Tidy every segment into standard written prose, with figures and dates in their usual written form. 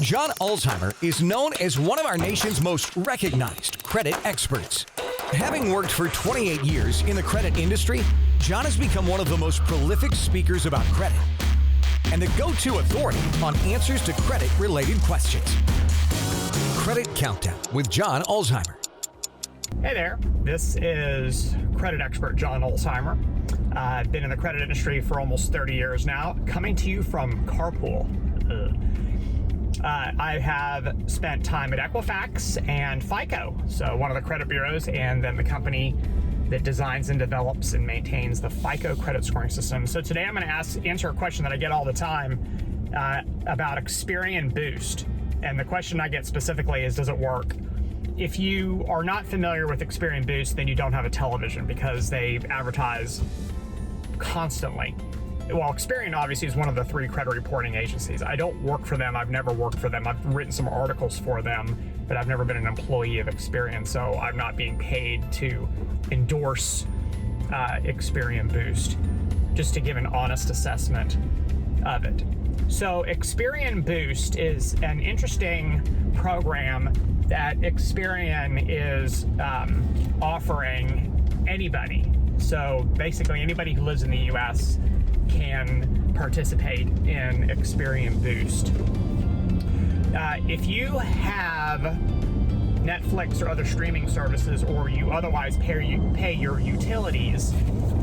John Ulzheimer is known as one of our nation's most recognized credit experts. Having worked for 28 years in the credit industry, John has become one of the most prolific speakers about credit and the go-to authority on answers to credit-related questions. Credit Countdown with John Ulzheimer. Hey there, this is credit expert John Ulzheimer. I've been in the credit industry for almost 30 years now, coming to you from Carpool. I have spent time at Equifax and FICO, so one of the credit bureaus, and then the company that designs and develops and maintains the FICO credit scoring system. So today I'm going to answer a question that I get all the time about Experian Boost. And the question I get specifically is, does it work? If you are not familiar with Experian Boost, then you don't have a television because they advertise constantly. Well, Experian obviously is one of the 3 credit reporting agencies. I don't work for them. I've never worked for them. I've written some articles for them, but I've never been an employee of Experian, so I'm not being paid to endorse Experian Boost, just to give an honest assessment of it. So Experian Boost is an interesting program that Experian is offering anybody. So basically anybody who lives in the U.S. can participate in Experian Boost. If you have Netflix or other streaming services, or you otherwise pay your utilities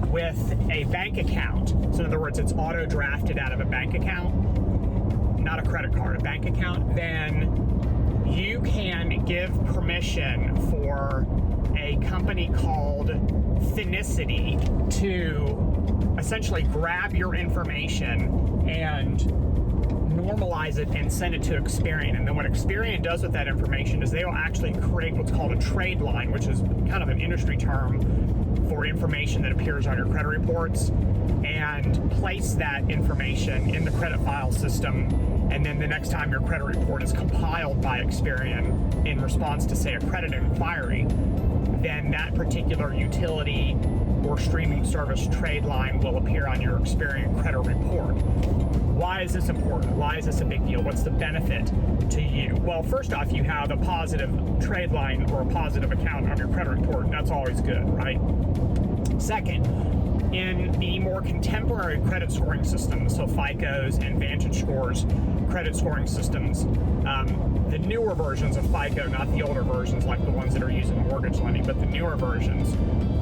with a bank account, so in other words, it's auto-drafted out of a bank account, not a credit card, a bank account, then you can give permission for a company called Finicity to essentially grab your information and normalize it and send it to Experian. And then what Experian does with that information is they will actually create what's called a Tradeline, which is kind of an industry term for information that appears on your credit reports, and place that information in the credit file system. And then the next time your credit report is compiled by Experian in response to, say, a credit inquiry, then that particular utility or streaming service Tradeline will appear on your Experian credit report. Why is this important? Why is this a big deal? What's the benefit to you? Well, first off, you have a positive Tradeline or a positive account on your credit report. That's always good, right? Second, in the more contemporary credit scoring systems, so FICO's and VantageScore's credit scoring systems, the newer versions of FICO, not the older versions like the ones that are using mortgage lending, but the newer versions,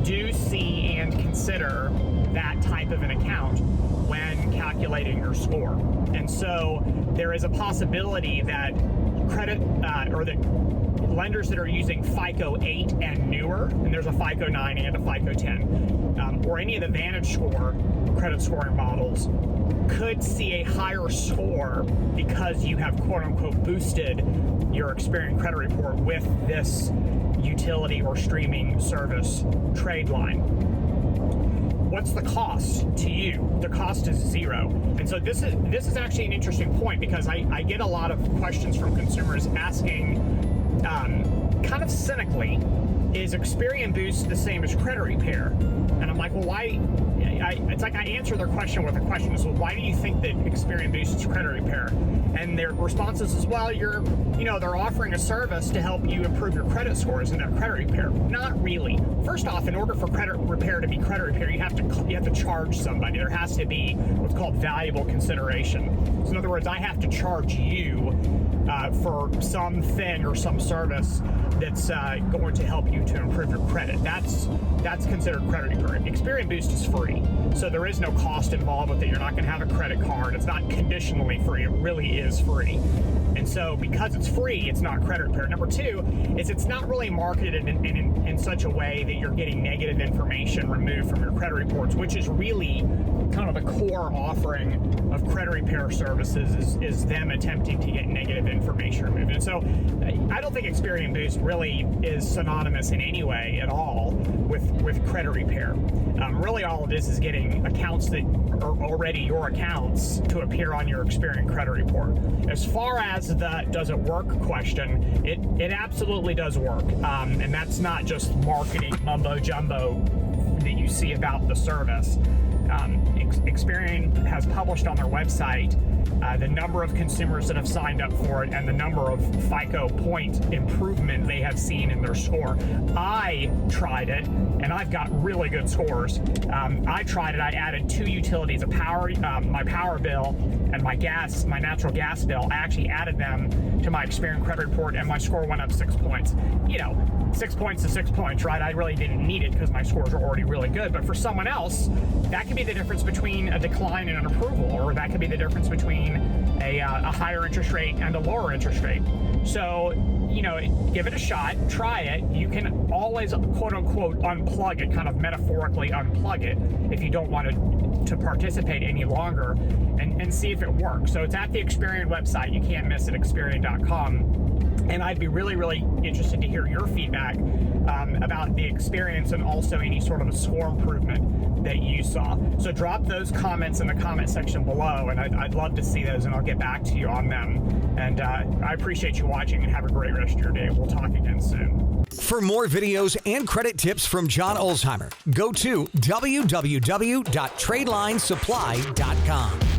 do see and consider that type of an account when calculating your score. And so there is a possibility that credit or that lenders that are using FICO 8 and newer, and there's a FICO 9 and a FICO 10, or any of the VantageScore credit scoring models, could see a higher score because you have quote-unquote boosted your Experian credit report with this utility or streaming service Tradeline. What's the cost to you? The cost is zero. And so this is actually an interesting point, because I get a lot of questions from consumers asking, kind of cynically, is Experian Boost the same as credit repair? And I'm like, well, why? It's like I answer their question with a question. So why do you think that Experian Boost is credit repair? And their responses is, well, they're offering a service to help you improve your credit scores and their credit repair. Not really. First off, in order for credit repair to be credit repair, you have to charge somebody. There has to be what's called valuable consideration. So in other words, I have to charge you for something or some service that's going to help you to improve your credit. That's considered credit repair. Experian Boost is free, so there is no cost involved with it. You're not going to have a credit card. It's not conditionally free. It really is free. And so because it's free, it's not credit repair. Number two is it's not really marketed in such a way that you're getting negative information removed from your credit reports, which is really kind of the core offering of credit repair services is them attempting to get negative information removed. And so I don't think Experian Boost really is synonymous in any way at all with credit repair. Really all it is getting accounts that are already your accounts to appear on your Experian credit report. As far as the does it work question, it absolutely does work. And that's not just marketing mumbo jumbo that you see about the service. Experian has published on their website the number of consumers that have signed up for it, and the number of FICO point improvement they have seen in their score. I tried it, and I've got really good scores. I tried it. I added 2 utilities: my power bill and my natural gas bill. I actually added them to my Experian credit report, and my score went up 6 points. 6 points to 6 points, right? I really didn't need it because my scores are already really good. But for someone else, that could be the difference between a decline and an approval, or that could be the difference between a higher interest rate and a lower interest rate. So, give it a shot, try it. You can always, quote unquote, unplug it, kind of metaphorically unplug it if you don't want to participate any longer, and see if it works. So it's at the Experian website. You can't miss it, Experian.com. And I'd be really, really interested to hear your feedback about the experience, and also any sort of a score improvement that you saw. So drop those comments in the comment section below, and I'd love to see those, and I'll get back to you on them. And I appreciate you watching, and have a great rest of your day. We'll talk again soon. For more videos and credit tips from John Ulzheimer, go to www.tradelinesupply.com.